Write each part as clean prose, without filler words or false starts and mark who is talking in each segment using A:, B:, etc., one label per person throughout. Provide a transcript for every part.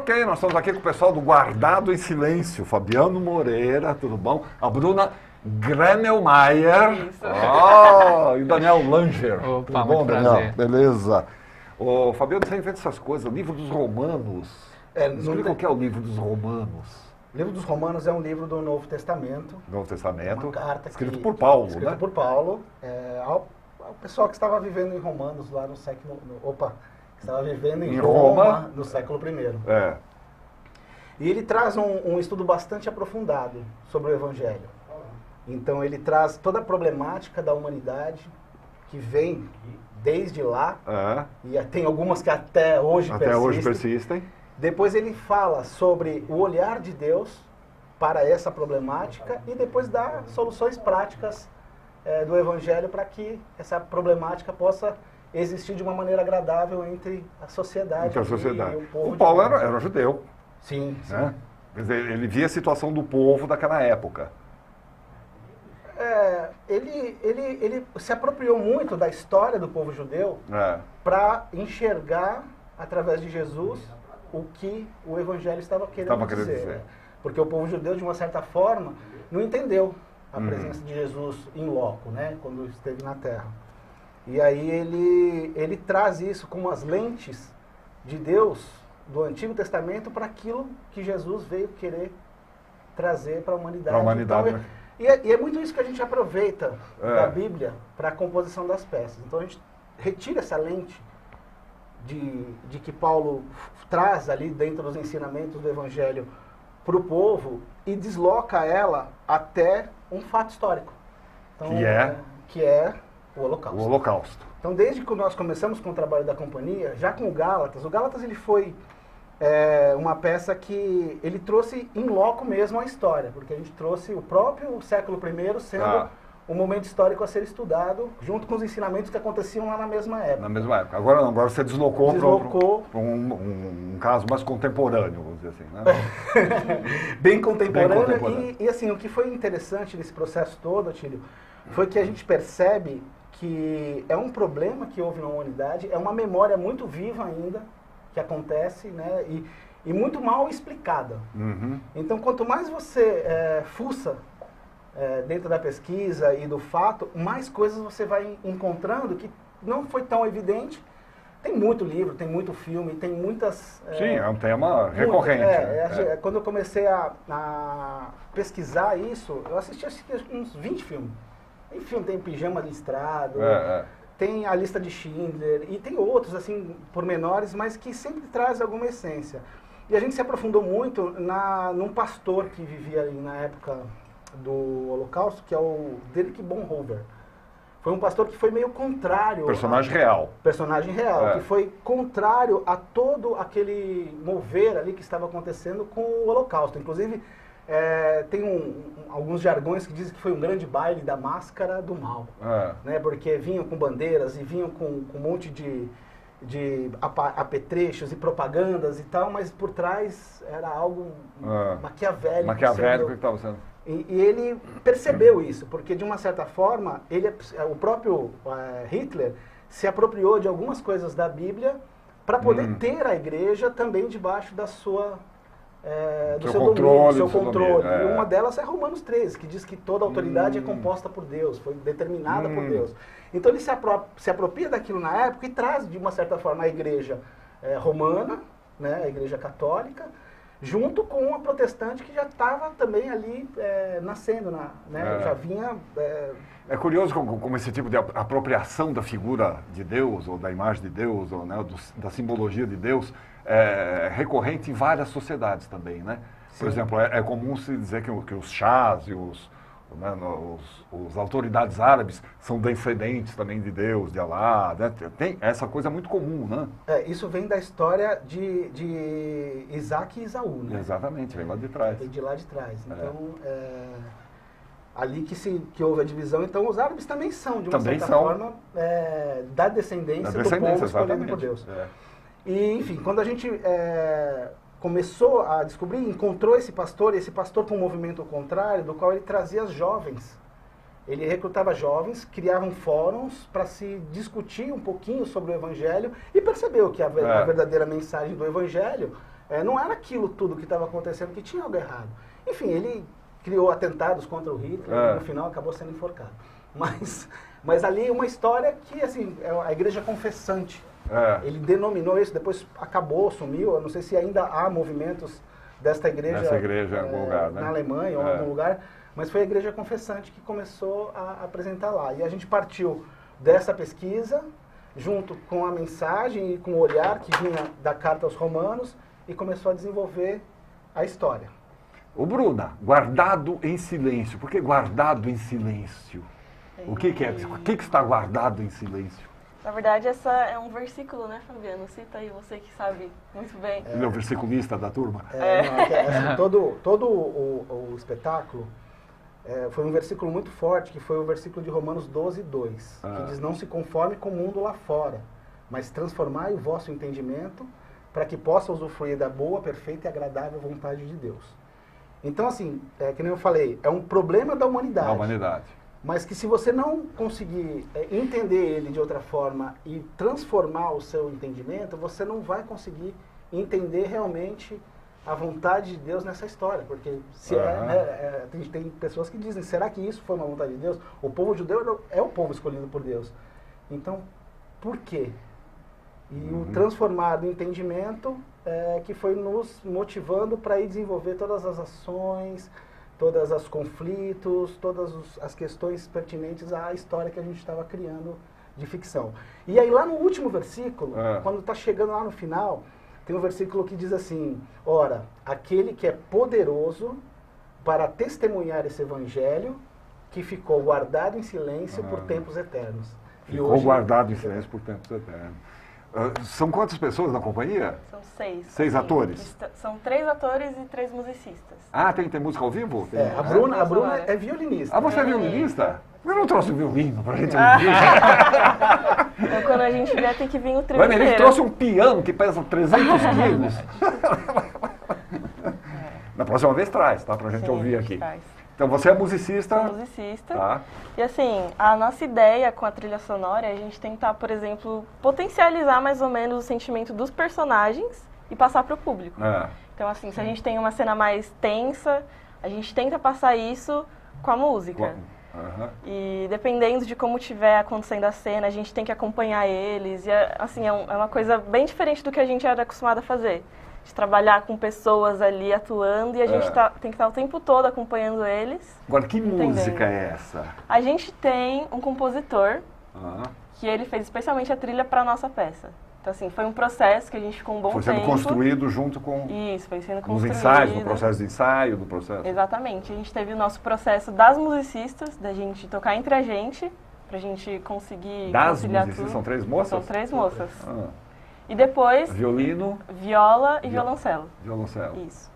A: Ok, nós estamos aqui com o pessoal do Guardado em Silêncio. Fabiano Moreira, tudo bom? A Bruna Gramelmaier.
B: Isso.
A: Oh, e o Daniel Langer.
B: Opa,
A: tudo bom,
B: muito
A: Daniel?
B: prazer.
A: Beleza. Ô, Fabiano, você inventa essas coisas. O livro dos Romanos. Explica o que é o livro dos Romanos.
C: O livro dos Romanos é um livro do Novo Testamento.
A: Novo Testamento.
C: Uma carta
A: escrito por Paulo,
C: escrito
A: né?
C: por Paulo, ao pessoal que estava vivendo em Romanos lá no século... que estava vivendo em Roma no século I.
A: É.
C: E ele traz um estudo bastante aprofundado sobre o Evangelho. Então ele traz toda a problemática da humanidade que vem desde lá, e tem algumas que até hoje
A: persistem.
C: Depois ele fala sobre o olhar de Deus para essa problemática e depois dá soluções práticas do Evangelho para que essa problemática possa existir de uma maneira agradável entre a sociedade,
A: e o
C: povo.
A: O Paulo era judeu.
C: Sim, sim.
A: Né? Quer dizer, ele via a situação do povo daquela época.
C: Ele se apropriou muito da história do povo judeu para enxergar, através de Jesus, o que o Evangelho estava querendo dizer. Porque o povo judeu, de uma certa forma, não entendeu a presença de Jesus em loco, né, quando esteve na Terra. E aí ele traz isso com as lentes de Deus do Antigo Testamento para aquilo que Jesus veio querer trazer para a humanidade.
A: Para a humanidade,
C: então, e é muito isso que a gente aproveita da Bíblia para a composição das peças. Então a gente retira essa lente de que Paulo traz ali dentro dos ensinamentos do Evangelho para o povo e desloca ela até um fato histórico. Então, que é o Holocausto.
A: O Holocausto.
C: Então, desde que nós começamos com o trabalho da companhia, já com o Gálatas ele foi uma peça que ele trouxe em loco mesmo a história, porque a gente trouxe o próprio século I sendo um momento histórico a ser estudado, junto com os ensinamentos que aconteciam lá na mesma época.
A: Na mesma época. Agora não, agora você deslocou para um caso mais contemporâneo, vamos dizer assim, né?
C: Bem contemporâneo. E assim, o que foi interessante nesse processo todo, Atílio, foi que a gente percebe que é um problema que houve na humanidade, é uma memória muito viva ainda, que acontece, né, e muito mal explicada. Então, quanto mais você fuça dentro da pesquisa e do fato, mais coisas você vai encontrando que não foi tão evidente. Tem muito livro, tem muito filme, tem muitas...
A: Sim, é um tema recorrente.
C: Quando eu comecei a pesquisar isso, eu assisti uns 20 filmes. Tem filme, tem Pijama Listrado, tem A Lista de Schindler, e tem outros, assim, pormenores, mas que sempre traz alguma essência. E a gente se aprofundou muito num pastor que vivia ali na época do Holocausto, que é o Dietrich Bonhoeffer. Foi um pastor que foi meio contrário...
A: Personagem real,
C: que foi contrário a todo aquele mover ali que estava acontecendo com o Holocausto. Inclusive, tem alguns jargões que dizem que foi um grande baile da máscara do mal. Né? Porque vinham com bandeiras e vinham com um monte de apetrechos e propagandas e tal, mas por trás era algo maquiavélico.
A: Maquiavélico que estava sendo...
C: E ele percebeu isso, porque de uma certa forma, o próprio Hitler se apropriou de algumas coisas da Bíblia para poder ter a igreja também debaixo da sua... do seu domínio, do seu controle. E uma delas é Romanos 13, que diz que toda autoridade é composta por Deus, foi determinada por Deus. Então ele se apropria daquilo na época e traz, de uma certa forma, a igreja romana, né, a igreja católica, junto com a protestante que já estava também ali nascendo, né, já vinha...
A: É curioso como esse tipo de apropriação da figura de Deus, ou da imagem de Deus, ou, né, da simbologia de Deus, é recorrente em várias sociedades também, né? Sim. Por exemplo, é comum se dizer que os chás e as autoridades árabes são descendentes também de Deus, de Alá, né? Tem essa coisa muito comum, né?
C: Isso vem da história de Isaac e Esaú, né?
A: Exatamente, vem lá de trás.
C: Vem de lá de trás. Então, ali que houve a divisão. Então, os árabes também são, de uma certa forma, da descendência do povo escolhido por Deus. E, enfim, quando a gente começou a descobrir, encontrou esse pastor com um movimento contrário, do qual ele trazia as jovens. Ele recrutava jovens, criavam fóruns para se discutir um pouquinho sobre o Evangelho e percebeu que a verdadeira mensagem do Evangelho não era aquilo tudo que estava acontecendo, que tinha algo errado. Enfim, ele criou atentados contra o Hitler e no final acabou sendo enforcado. Mas ali é uma história que, assim, é a igreja confessante. Ele denominou isso, depois acabou, sumiu. Eu não sei se ainda há movimentos desta igreja,
A: em algum lugar, né?
C: Na Alemanha ou em algum lugar, mas foi a igreja confessante que começou a apresentar lá. E a gente partiu dessa pesquisa, junto com a mensagem e com o olhar que vinha da carta aos Romanos, e começou a desenvolver a história.
A: Ô Bruna, guardado em silêncio. Por que guardado em silêncio? O que é? O que está guardado em silêncio?
B: Na verdade, essa é um versículo, né, Fabiano? Cita aí, você que sabe muito bem.
A: Ele é o versiculista da turma?
C: Assim, todo o espetáculo foi um versículo muito forte, que foi o versículo de Romanos 12:2, que diz: não se conforme com o mundo lá fora, mas transformai o vosso entendimento para que possa usufruir da boa, perfeita e agradável vontade de Deus. Então, assim, que nem eu falei, é um problema da humanidade.
A: Da humanidade.
C: Mas que se você não conseguir entender ele de outra forma e transformar o seu entendimento, você não vai conseguir entender realmente a vontade de Deus nessa história. Porque se tem pessoas que dizem, será que isso foi uma vontade de Deus? O povo judeu é o povo escolhido por Deus. Então, por quê? E o transformar do entendimento que foi nos motivando para ir desenvolver todas as ações, todos os conflitos, todas as questões pertinentes à história que a gente estava criando de ficção. E aí lá no último versículo, quando está chegando lá no final, tem um versículo que diz assim: ora, aquele que é poderoso para testemunhar esse evangelho, que ficou guardado em silêncio por tempos eternos.
A: Ficou guardado em silêncio por tempos eternos. São quantas pessoas na companhia?
B: São 6.
A: 6 atores?
B: São 3 atores e 3 musicistas.
A: Ah, tem música ao vivo?
C: A Bruna é violinista.
A: Ah, você é violinista? Eu não trouxe o violino pra gente ouvir.
B: Então, quando a gente vier, tem que vir o trio
A: Mas ele
B: inteiro.
A: trouxe um piano que pesa 300 quilos. Na próxima vez traz, tá? Pra gente ouvir aqui.
B: Traz.
A: Então você é musicista?
B: Sou musicista.
A: Tá.
B: E assim, a nossa ideia com a trilha sonora é a gente tentar, por exemplo, potencializar mais ou menos o sentimento dos personagens e passar para o público. Então assim, se a gente tem uma cena mais tensa, a gente tenta passar isso com a música. E dependendo de como estiver acontecendo a cena, a gente tem que acompanhar eles. E assim, é uma coisa bem diferente do que a gente era acostumado a fazer. De trabalhar com pessoas ali atuando e a gente tem que estar o tempo todo acompanhando eles.
A: Agora, que música é essa?
B: A gente tem um compositor que ele fez especialmente a trilha para a nossa peça. Então, assim, foi um processo que a gente ficou um bom tempo.
A: Foi sendo construído junto com...
B: Isso, foi sendo
A: nos
B: construído.
A: ensaios, no processo de ensaio, do processo...
B: Exatamente. A gente teve o nosso processo das musicistas, da gente tocar entre a gente, pra gente conseguir conciliar tudo.
A: São 3 moças?
B: São 3 moças. E depois...
A: Violino...
B: Viola e violoncelo.
A: Violoncelo.
B: Isso.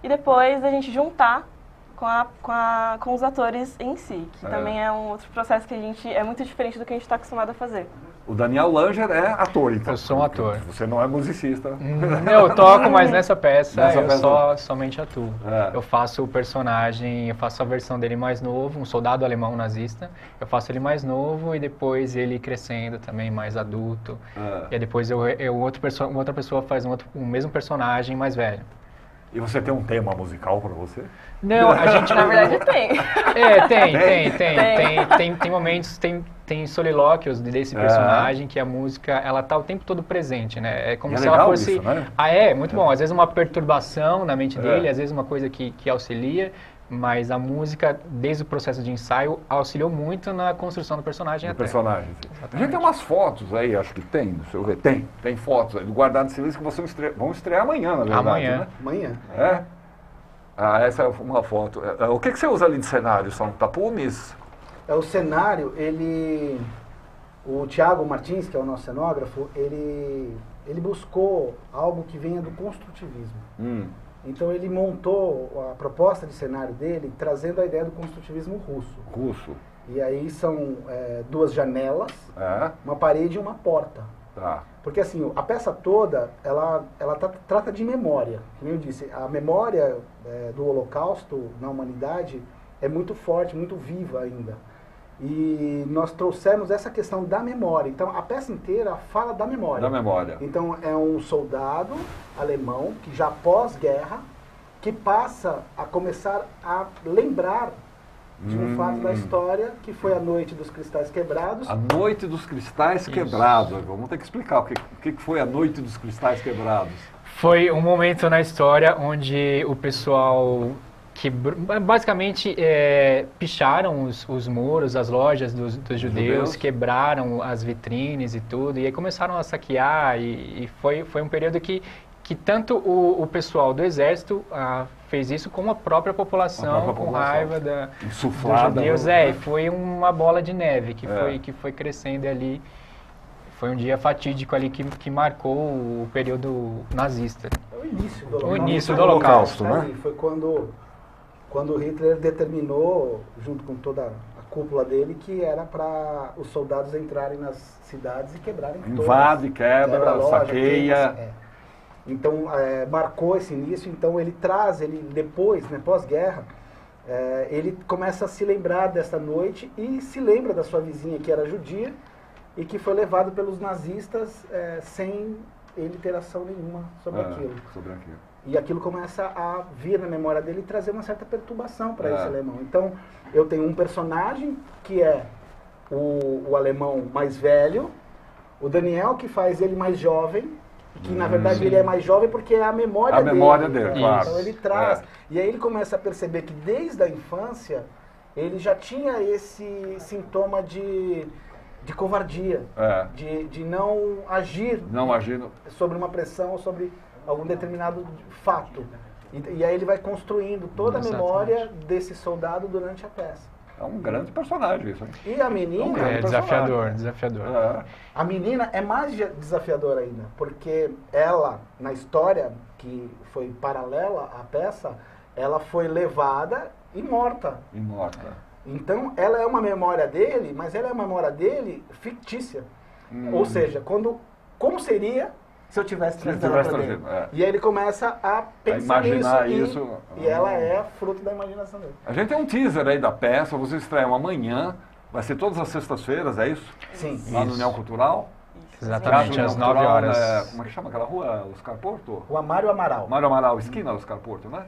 B: E depois a gente juntar com os atores em si, que também é um outro processo que a gente... é muito diferente do que a gente está acostumado a fazer.
A: O Daniel Langer é ator, então.
D: Eu sou um ator.
A: Você não é musicista.
D: Eu toco, mas nessa peça
A: eu
D: somente atuo. Eu faço o personagem, eu faço a versão dele mais novo, um soldado alemão nazista. Eu faço ele mais novo e depois ele crescendo também, mais adulto. E aí depois outra pessoa faz o mesmo personagem mais velho.
A: E você tem um tema musical para você?
D: Não, a gente...
B: Na verdade tem.
D: Tem momentos, tem solilóquios desse personagem que a música, ela tá o tempo todo presente, né? É como se ela fosse...
A: Isso, né?
D: Muito bom. Às vezes uma perturbação na mente dele, às vezes uma coisa que auxilia, mas a música, desde o processo de ensaio, auxiliou muito na construção do personagem.
A: Personagem. A gente tem umas fotos aí, acho que tem, deixa eu ver. Tem fotos aí do Guardado em Silêncio que vão estrear amanhã, na verdade.
D: Amanhã.
A: Né? Essa é uma foto. O que você usa ali de cenário? São tapumes?
C: O cenário, o Thiago Martins, que é o nosso cenógrafo, ele buscou algo que venha do construtivismo. Então ele montou a proposta de cenário dele trazendo a ideia do construtivismo russo. E aí são 2 janelas, uma parede e uma porta. Porque assim, a peça toda, ela trata de memória. Como eu disse, a memória do Holocausto na humanidade é muito forte, muito viva ainda. E nós trouxemos essa questão da memória. Então, a peça inteira fala da memória.
A: Da memória.
C: Então, é um soldado alemão que já pós-guerra, que passa a começar a lembrar de um fato da história, que foi a Noite dos Cristais Quebrados.
A: A Noite dos Cristais Quebrados. Vamos ter que explicar o que foi a Noite dos Cristais Quebrados.
D: Foi um momento na história onde o pessoal basicamente picharam os muros, as lojas dos judeus, quebraram as vitrines e tudo, e aí começaram a saquear, e foi um período que tanto o pessoal do exército fez isso, como a própria população, com raiva dos judeus. Foi uma bola de neve que foi crescendo ali. Foi um dia fatídico ali que marcou o período nazista.
C: O início do Holocausto.
D: O início do Holocausto,
C: né? Foi quando Hitler determinou, junto com toda a cúpula dele, que era para os soldados entrarem nas cidades e quebrarem todas.
A: Invade, quebra loja, saqueia.
C: Então, marcou esse início. Então, ele depois, né, pós-guerra, ele começa a se lembrar dessa noite e se lembra da sua vizinha, que era judia, e que foi levado pelos nazistas sem ele ter ação nenhuma sobre aquilo. E aquilo começa a vir na memória dele e trazer uma certa perturbação para esse alemão. Então, eu tenho um personagem que é o alemão mais velho, o Daniel, que faz ele mais jovem, que na verdade ele é mais jovem porque é a memória dele.
A: A memória dele, claro.
C: Então ele traz. E aí ele começa a perceber que desde a infância ele já tinha esse sintoma de covardia, de não agir sobre uma pressão ou sobre algum determinado fato. E aí ele vai construindo toda a memória desse soldado durante a peça.
A: É um grande personagem isso.
C: E a menina...
D: desafiador.
C: A menina é mais desafiadora ainda, porque ela, na história que foi paralela à peça, ela foi levada e morta. Então, ela é uma memória dele, mas ela é uma memória dele fictícia. Ou seja, como seria se eu tivesse trazido ela para dele? E aí ele começa a pensar nisso. E ela é fruto da imaginação dele.
A: A gente tem um teaser aí da peça, vocês estreiam amanhã, vai ser todas as sextas-feiras, é isso?
C: Sim.
A: Lá no União Cultural?
D: Exatamente, às 9 horas.
A: Como é que chama aquela rua? Oscar Porto?
C: Rua Mário Amaral.
A: Mário Amaral, esquina Oscar Porto, né?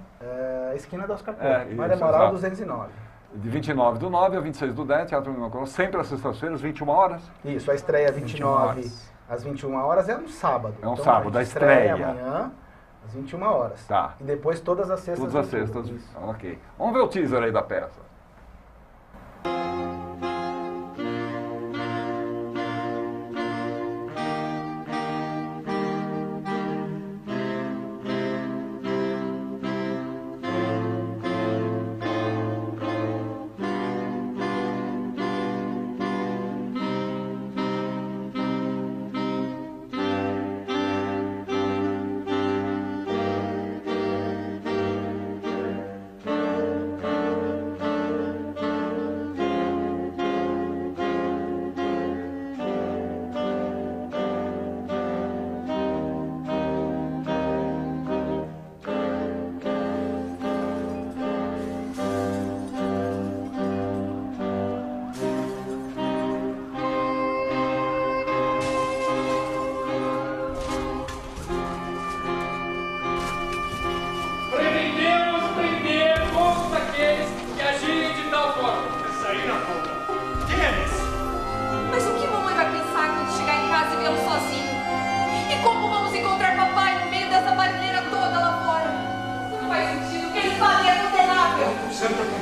C: Esquina da Oscar Porto. Mário Amaral, 209.
A: De 29/9 a 26/10, Teatro União Cultural, sempre às sextas-feiras, 21 horas.
C: Isso, a estreia 29 às 21 horas é um sábado.
A: É um sábado, a estreia.
C: Amanhã, às 21 horas.
A: Tá.
C: E depois todas as sextas.
A: Todas as sextas, ok. Vamos ver o teaser aí da peça.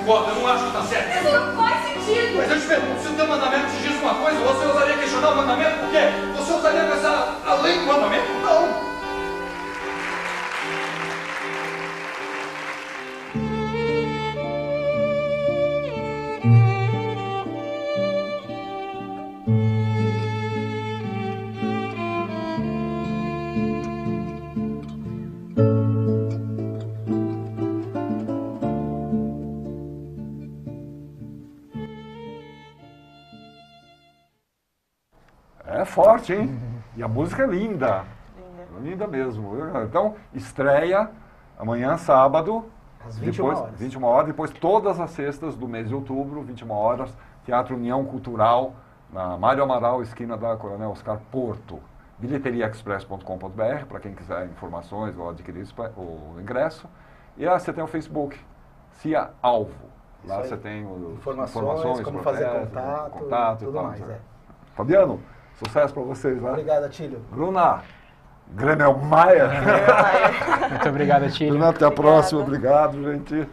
E: Eu não acho que está certo.
F: Isso não faz sentido.
E: Mas eu te pergunto, se o teu mandamento te diz uma coisa, você ousaria questionar o mandamento? Por quê? Você ousaria pensar além do mandamento? Não.
A: É forte, hein? E a música é linda. Linda mesmo. Então, estreia amanhã, sábado.
C: Às 21 horas.
A: 21 horas. Depois, todas as sextas do mês de outubro, 21 horas, Teatro União Cultural, na Mário Amaral, esquina da Coronel Oscar Porto. bilheteriaexpress.com.br, para quem quiser informações ou adquirir o ingresso. E você tem o Facebook, Cia Alvo. Lá você tem informações
C: como fazer contato e tudo mais.
A: Fabiano, sucesso para vocês, né?
C: Obrigado, Atílio.
A: Bruna Grenelmaier.
D: Muito obrigado, Atílio.
A: Bruna, até a próxima. Obrigado, gente.